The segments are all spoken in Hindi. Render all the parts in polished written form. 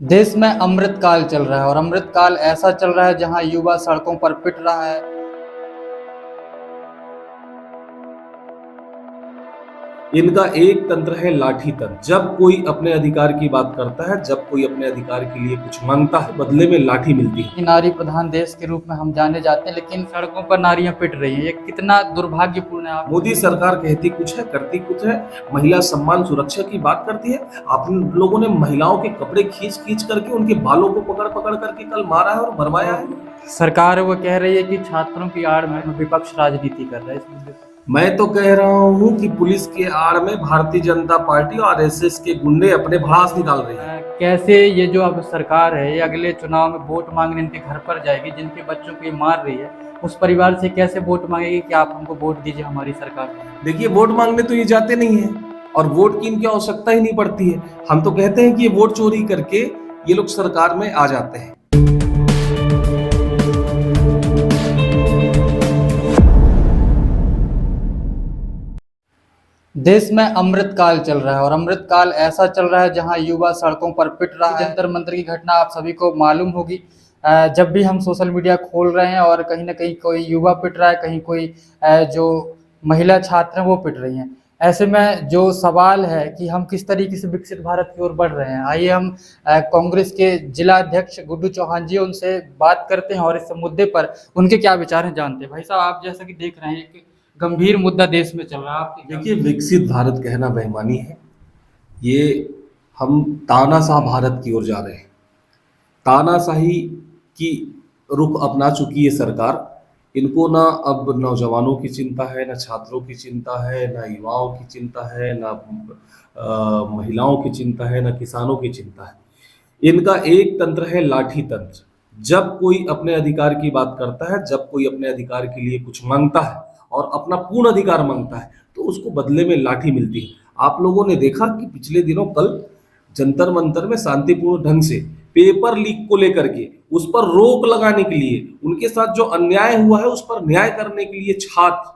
देश में अमृतकाल चल रहा है और अमृतकाल ऐसा चल रहा है जहां युवा सड़कों पर पिट रहा है। इनका एक तंत्र है लाठी तंत्र। जब कोई अपने अधिकार की बात करता है, जब कोई अपने अधिकार के लिए कुछ मांगता है, बदले में लाठी मिलती है। कि नारी प्रधान देश के रूप में हम जाने जाते हैं, लेकिन सड़कों पर नारियां पिट रही हैं। ये कितना दुर्भाग्यपूर्ण है। आप मोदी सरकार कहती कुछ है, करती कुछ है। महिला सम्मान सुरक्षा की बात करती है। आप लोगों ने महिलाओं के कपड़े खींच खींच करके उनके बालों को पकड़ पकड़ करके कल मारा है और भरमाया है। सरकार वो कह रही है कि छात्रों की आड़ में विपक्ष राजनीति कर रहा है। इस मुद्दे पर मैं तो कह रहा हूँ कि पुलिस के आड़ में भारतीय जनता पार्टी और आरएसएस के गुंडे अपने भड़ास निकाल रही है। कैसे ये जो अब सरकार है, ये अगले चुनाव में वोट मांगने इनके घर पर जाएगी, जिनके बच्चों को ये मार रही है, उस परिवार से कैसे वोट मांगेगी कि आप हमको वोट दीजिए हमारी सरकार को। देखिए, वोट मांगने तो ये जाते नहीं है और वोट की इनकी आवश्यकता ही नहीं पड़ती है। हम तो कहते हैं कि ये वोट चोरी करके ये लोग सरकार में आ जाते हैं। देश में अमृतकाल चल रहा है और अमृतकाल ऐसा चल रहा है जहां युवा सड़कों पर पिट रहा है। जंतर मंतर की घटना आप सभी को मालूम होगी। जब भी हम सोशल मीडिया खोल रहे हैं और कहीं ना कहीं कोई युवा पिट रहा है, कहीं कोई जो महिला छात्र हैं वो पिट रही हैं। ऐसे में जो सवाल है कि हम किस तरीके से विकसित भारत की ओर बढ़ रहे हैं, आइए हम कांग्रेस के जिला अध्यक्ष गुड्डू चौहान जी, उनसे बात करते हैं और इस मुद्दे पर उनके क्या विचार हैं जानते हैं। भाई साहब, आप जैसा कि देख रहे हैं एक गंभीर मुद्दा देश में चल रहा है। आपकी देखिए, विकसित भारत कहना बेईमानी है। ये हम तानाशाह भारत की ओर जा रहे हैं। तानाशाही की रुख अपना चुकी है सरकार। इनको ना अब नौजवानों की चिंता है, ना छात्रों की चिंता है, ना युवाओं की चिंता है, ना महिलाओं की चिंता है, ना किसानों की चिंता है। इनका एक तंत्र है लाठी तंत्र। जब कोई अपने अधिकार की बात करता है, जब कोई अपने अधिकार के लिए कुछ मांगता है और अपना पूर्ण अधिकार मांगता है, तो उसको बदले में लाठी मिलती है। आप लोगों ने देखा कि पिछले दिनों कल जंतर मंतर में शांतिपूर्ण ढंग से पेपर लीक को लेकर के उस पर रोक लगाने के लिए, उनके साथ जो अन्याय हुआ है उस पर न्याय करने के लिए छात्र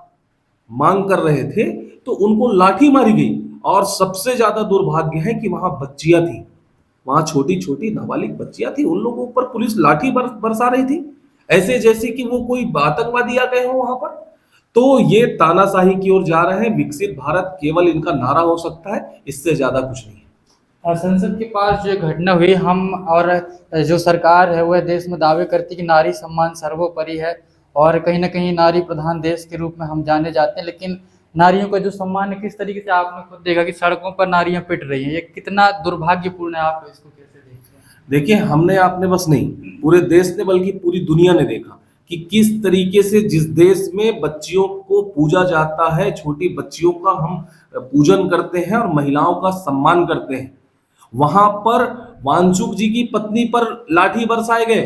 मांग कर रहे थे, तो उनको लाठी मारी गई। और सबसे ज्यादा दुर्भाग्य है कि वहां बच्चियां थी, वहां छोटी छोटी नाबालिग बच्चियां थी, उन लोगों पर पुलिस लाठी बरसा रही थी, ऐसे जैसे कि वो कोई आतंकवादी आ गए हो वहां पर। तो ये तानाशाही की ओर जा रहे हैं। विकसित भारत केवल इनका नारा हो सकता है, इससे ज्यादा कुछ नहीं है। और संसद के पास जो घटना हुई, हम और जो सरकार है वह देश में दावे करती कि नारी सम्मान सर्वोपरि है और कहीं ना कहीं नारी प्रधान देश के रूप में हम जाने जाते हैं, लेकिन नारियों का जो सम्मान है किस तरीके से आपने खुद देखा कि सड़कों पर नारियां पिट रही हैं। ये कितना दुर्भाग्यपूर्ण है। आप इसको कैसे देखते हैं। देखिए, हमने आपने बस नहीं, पूरे देश ने बल्कि पूरी दुनिया ने देखा कि किस तरीके से जिस देश में बच्चियों को पूजा जाता है, छोटी बच्चियों का हम पूजन करते हैं और महिलाओं का सम्मान करते हैं, वहां पर वांचुक जी की पत्नी पर लाठी बरसाए गए।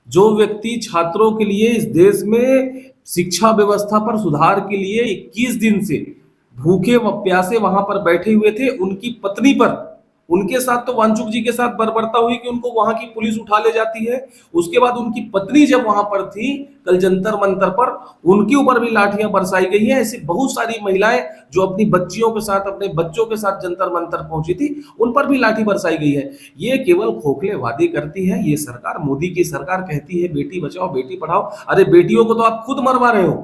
जो व्यक्ति छात्रों के लिए इस देश में शिक्षा व्यवस्था पर सुधार के लिए 21 दिन से भूखे व प्यासे वहां पर बैठे हुए थे, उनकी पत्नी पर, उनके साथ तो वांचुक जी के साथ बर्बरता हुई कि उनको वहां की पुलिस उठा ले जाती है। उसके बाद उनकी पत्नी जब वहां पर थी कल जंतर मंतर पर, उनके ऊपर भी लाठियां बरसाई गई हैं। ऐसी बहुत सारी महिलाएं जो अपनी बच्चियों के साथ, अपने बच्चों के साथ जंतर मंतर पहुंची थी, उन पर भी लाठी बरसाई गई है। ये केवल खोखले वादे करती है ये सरकार। मोदी की सरकार कहती है बेटी बचाओ बेटी पढ़ाओ। अरे बेटियों को तो आप खुद मरवा रहे हो,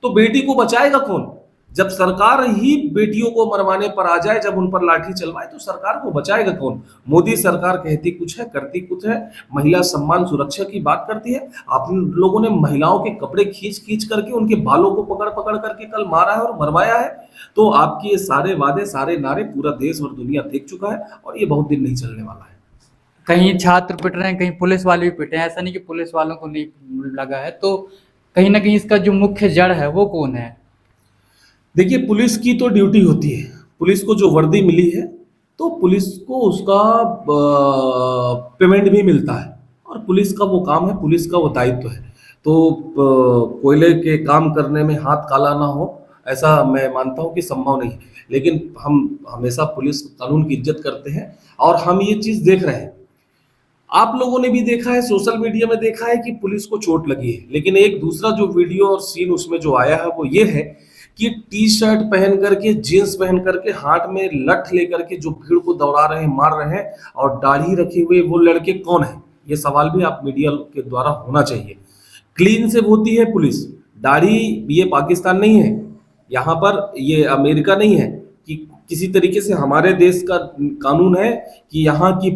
तो बेटी को बचाएगा कौन? जब सरकार ही बेटियों को मरवाने पर आ जाए, जब उन पर लाठी चलवाए, तो सरकार को बचाएगा कौन? मोदी सरकार कहती कुछ है, करती कुछ है। महिला सम्मान सुरक्षा की बात करती है। आप लोगों ने महिलाओं के कपड़े खींच खींच करके उनके बालों को पकड़ पकड़ करके कल मारा है और मरवाया है। तो आपके ये सारे वादे, सारे नारे पूरा देश और दुनिया देख चुका है और ये बहुत दिन नहीं चलने वाला है। कहीं छात्र पिट रहे हैं, कहीं पुलिस वाले भी पिटे हैं। ऐसा नहीं कि पुलिस वालों को नहीं लगा है, तो कहीं ना कहीं इसका जो मुख्य जड़ है वो कौन है। देखिए, पुलिस की तो ड्यूटी होती है। पुलिस को जो वर्दी मिली है, तो पुलिस को उसका पेमेंट भी मिलता है और पुलिस का वो काम है, पुलिस का वो दायित्व है। तो कोयले के काम करने में हाथ काला ना हो, ऐसा मैं मानता हूँ कि संभव नहीं। लेकिन हम हमेशा पुलिस कानून की इज्जत करते हैं और हम ये चीज देख रहे हैं। आप लोगों ने भी देखा है, सोशल मीडिया में देखा है कि पुलिस को चोट लगी है। लेकिन एक दूसरा जो वीडियो और सीन उसमें जो आया है वो ये है कि टी शर्ट पहन करके, जींस पहन करके, हाथ में लठ लेकर के जो भीड़ को दौड़ा रहे हैं, मार रहे हैं, और दाढ़ी रखे हुए वो लड़के कौन है? ये सवाल भी आप मीडिया के द्वारा होना चाहिए। क्लीन से होती है पुलिस, दाढ़ी, ये पाकिस्तान नहीं है, यहाँ पर ये अमेरिका नहीं है कि किसी तरीके से हमारे देश का कानून है कि यहाँ की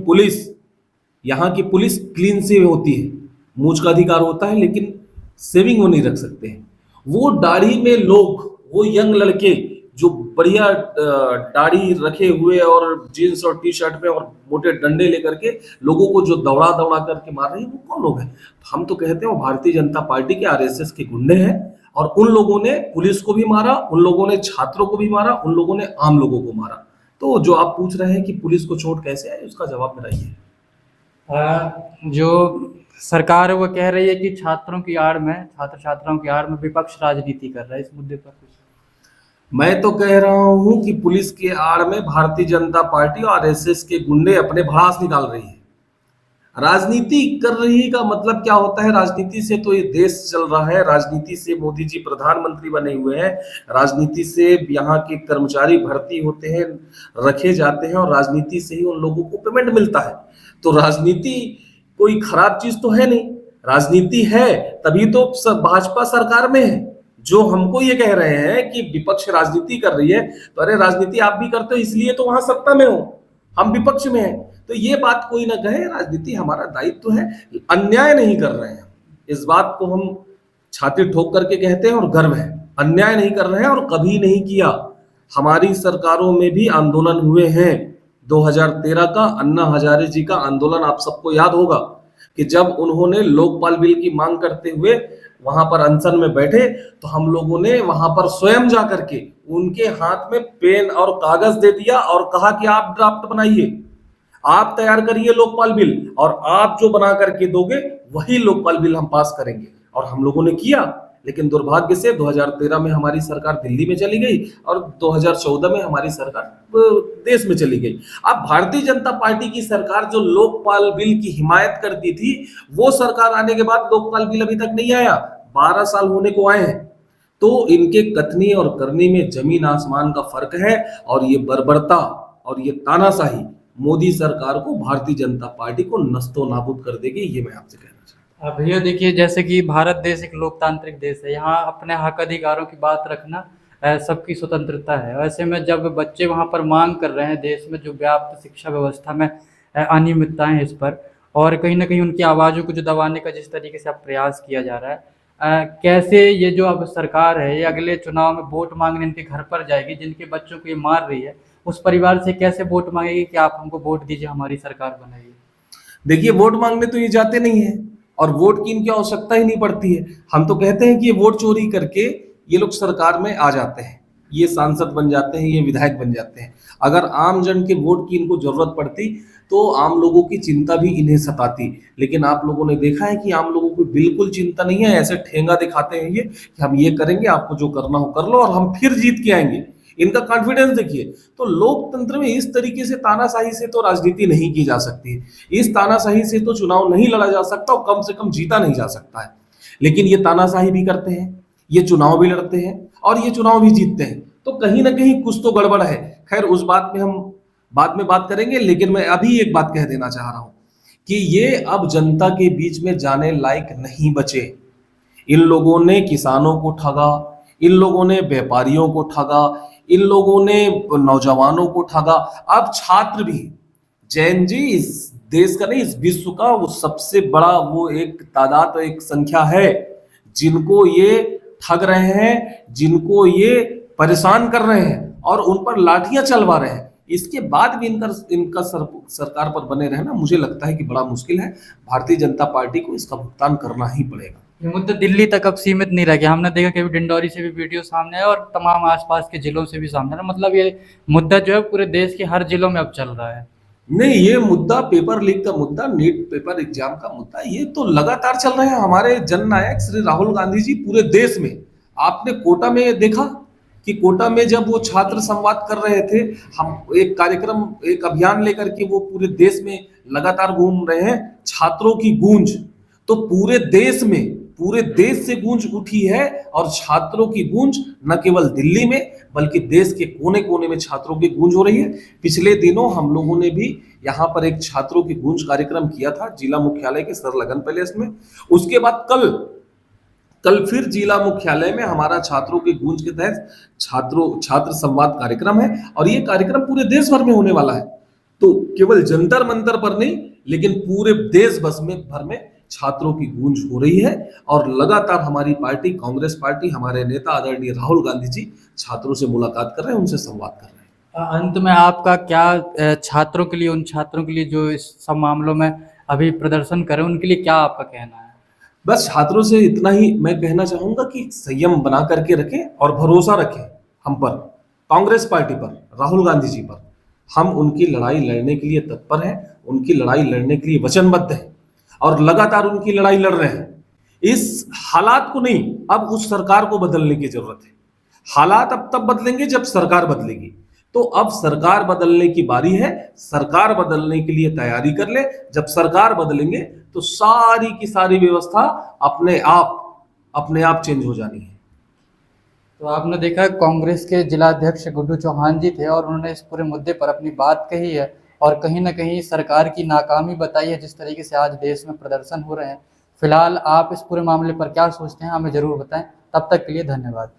पुलिस क्लीन से होती है, मूंछ का अधिकार होता है, लेकिन सेविंग वो नहीं रख सकते हैं। वो दाढ़ी में लोग, वो यंग लड़के जो बढ़िया दाढ़ी रखे हुए और जीन्स और टी शर्ट में और मोटे डंडे लेकर के लोगों को जो दौड़ा दौड़ा करके मार रहे हैं, वो कौन लोग हैं? हम तो कहते हैं वो भारतीय जनता पार्टी के, आरएसएस के गुंडे हैं। और उन लोगों ने पुलिस को भी मारा, उन लोगों ने छात्रों को भी मारा, उन लोगों ने आम लोगों को मारा। तो जो आप पूछ रहे हैं कि पुलिस को चोट कैसे आई, उसका जवाब मेरा ये है। जो सरकार है वो कह रही है कि छात्रों की आड़ में, छात्र छात्राओं की आड़ में विपक्ष राजनीति कर रहा है। इस मुद्दे पर कुछ? मैं तो कह रहा हूं कि पुलिस के आड़ में भारतीय जनता पार्टी और आरएसएस के गुंडे अपने भड़ास निकाल रही है। राजनीति कर रही का मतलब क्या होता है? राजनीति से तो ये देश चल रहा है, राजनीति से मोदी जी प्रधानमंत्री बने हुए हैं, राजनीति से यहाँ के कर्मचारी भर्ती होते हैं, रखे जाते हैं, और राजनीति से ही उन लोगों को पेमेंट मिलता है। तो राजनीति कोई खराब चीज तो है नहीं, राजनीति है तभी तो भाजपा सरकार में है। जो हमको ये कह रहे हैं कि विपक्ष राजनीति कर रही है, तो अरे राजनीति आप भी करते हो, इसलिए तो वहां सत्ता में हो, हम विपक्ष में हैं। तो ये बात कोई ना कहे, राजनीति हमारा दायित्व है, अन्याय नहीं कर रहे हैं, इस बात को हम छाती ठोक करके कहते हैं और गर्व है। अन्याय नहीं कर रहे हैं और कभी नहीं किया। हमारी सरकारों में भी आंदोलन हुए हैं। 2013 का अन्ना हजारे जी का आंदोलन आप सबको याद होगा कि जब उन्होंने लोकपाल बिल की मांग करते हुए वहां पर अनशन में बैठे, तो हम लोगों ने वहां पर स्वयं जा करके उनके हाथ में पेन और कागज दे दिया और कहा कि आप ड्राफ्ट बनाइए, आप तैयार करिए लोकपाल बिल, और आप जो बना करके दोगे वही लोकपाल बिल हम पास करेंगे। और हम लोगों ने किया, लेकिन दुर्भाग्य से 2013 में हमारी सरकार दिल्ली में चली गई और 2014 में हमारी सरकार देश में चली गई। अब भारतीय जनता पार्टी की सरकार जो लोकपाल बिल की हिमायत करती थी, वो सरकार आने के बाद लोकपाल बिल अभी तक नहीं आया, 12 साल होने को आए हैं। तो इनके कथनी और करनी में जमीन आसमान का फर्क है, और ये बर्बरता और ये तानाशाही मोदी सरकार को, भारतीय जनता पार्टी को नस्तो नाबूद कर देगी, ये मैं आपसे कहना चाहता हूँ। अब ये देखिए, जैसे कि भारत देश एक लोकतांत्रिक देश है, यहाँ अपने हक अधिकारों की बात रखना सबकी स्वतंत्रता है। ऐसे में जब बच्चे वहाँ पर मांग कर रहे हैं, देश में जो व्याप्त शिक्षा व्यवस्था में अनियमितताएं हैं इस पर, और कहीं ना कहीं उनकी आवाज़ों को जो दबाने का जिस तरीके से अब प्रयास किया जा रहा है, कैसे ये जो अब सरकार है ये अगले चुनाव में वोट मांगने इनके घर पर जाएगी, जिनके बच्चों को ये मार रही है, उस परिवार से कैसे वोट मांगेगी कि आप हमको वोट दीजिए, हमारी सरकार बनाइए? देखिए, वोट मांगने तो ये जाते नहीं है, और वोट की इनकी आवश्यकता ही नहीं पड़ती है। हम तो कहते हैं कि ये वोट चोरी करके ये लोग सरकार में आ जाते हैं, ये सांसद बन जाते हैं, ये विधायक बन जाते हैं। अगर आम जन के वोट की इनको जरूरत पड़ती तो आम लोगों की चिंता भी इन्हें सताती, लेकिन आप लोगों ने देखा है कि आम लोगों को बिल्कुल चिंता नहीं है। ऐसे ठेंगा दिखाते हैं ये कि हम ये करेंगे, आपको जो करना हो कर लो और हम फिर जीत के आएंगे। इनका कॉन्फिडेंस देखिए। तो लोकतंत्र में इस तरीके से तानाशाही से तो राजनीति नहीं की जा सकती, इस तानाशाही से तो चुनाव नहीं लड़ा जा सकता और कम से कम जीता नहीं जा सकता है। लेकिन ये तानाशाही भी करते हैं, ये चुनाव भी लड़ते हैं और ये चुनाव भी जीतते हैं, तो कहीं ना कहीं कुछ तो गड़बड़ है। खैर, उस बात में हम बाद में बात करेंगे, लेकिन मैं अभी एक बात कह देना चाह रहा हूं कि ये अब जनता के बीच में जाने लायक नहीं बचे। इन लोगों ने किसानों को ठगा, इन लोगों ने व्यापारियों को ठगा, इन लोगों ने नौजवानों को ठगा, अब छात्र भी। जैन जी इस देश का नहीं, इस विश्व का वो सबसे बड़ा वो एक तादाद, एक संख्या है जिनको ये ठग रहे हैं, जिनको ये परेशान कर रहे हैं और उन पर लाठियां चलवा रहे हैं। इसके बाद भी इनका सरकार पर बने रहना मुझे लगता है कि बड़ा मुश्किल है। भारतीय जनता पार्टी को इसका भुगतान करना ही पड़ेगा। ये मुद्दा दिल्ली तक अब सीमित नहीं रह गया। हमने देखा कि डिंडौरी से भी वीडियो सामने आया और तमाम आसपास के जिलों से भी सामने आया। मतलब ये मुद्दा जो है पूरे देश के हर जिलों में अब चल रहा है। नहीं, ये मुद्दा पेपर लीक का मुद्दा, नीट पेपर एग्जाम का मुद्दा, ये तो लगातार चल रहे हैं। हमारे जननायक श्री राहुल गांधी जी पूरे देश में, आपने कोटा में देखा कि कोटा में जब वो छात्र संवाद कर रहे थे, हम एक कार्यक्रम, एक अभियान लेकर के वो पूरे देश में लगातार घूम रहे हैं, छात्रों की गूंज। तो पूरे देश में पूरे देश से गूंज उठी है और छात्रों की गूंज न केवल दिल्ली में बल्कि देश के कोने कोने में छात्रों की गूंज हो रही है। पिछले दिनों हम लोगों ने भी यहाँ पर एक छात्रों की गूंज कार्यक्रम किया था जिला मुख्यालय के सर लगन पैलेस में। उसके बाद कल फिर जिला मुख्यालय में हमारा छात्रों की गूंज के तहत छात्र संवाद कार्यक्रम है और ये कार्यक्रम पूरे देश भर में होने वाला है। तो केवल जंतर मंतर पर नहीं लेकिन पूरे देश भर में छात्रों की गूंज हो रही है और लगातार हमारी पार्टी कांग्रेस पार्टी हमारे नेता आदरणीय राहुल गांधी जी छात्रों से मुलाकात कर रहे हैं, उनसे संवाद कर रहे हैं। अंत में आपका क्या छात्रों के लिए, उन छात्रों के लिए जो इस सब मामलों में अभी प्रदर्शन करें, उनके लिए क्या आपका कहना है? बस छात्रों से इतना ही मैं कहना चाहूंगा कि संयम बना करके रखें और भरोसा रखें हम पर, कांग्रेस पार्टी पर, राहुल गांधी जी पर। हम उनकी लड़ाई लड़ने के लिए तत्पर हैं, उनकी लड़ाई लड़ने के लिए वचनबद्ध हैं और लगातार उनकी लड़ाई लड़ रहे हैं। इस हालात को नहीं, अब उस सरकार को बदलने की जरूरत है। हालात अब तब बदलेंगे जब सरकार बदलेगी। तो अब सरकार बदलने की बारी है, सरकार बदलने के लिए तैयारी कर ले। जब सरकार बदलेंगे तो सारी की सारी व्यवस्था अपने आप चेंज हो जानी है। तो आपने देखा कांग्रेस के जिलाध्यक्ष गुड्डू चौहान जी थे और उन्होंने इस पूरे मुद्दे पर अपनी बात कही है और कहीं ना कहीं सरकार की नाकामी बताई है जिस तरीके से आज देश में प्रदर्शन हो रहे हैं। फिलहाल आप इस पूरे मामले पर क्या सोचते हैं, हमें जरूर बताएं। तब तक के लिए धन्यवाद।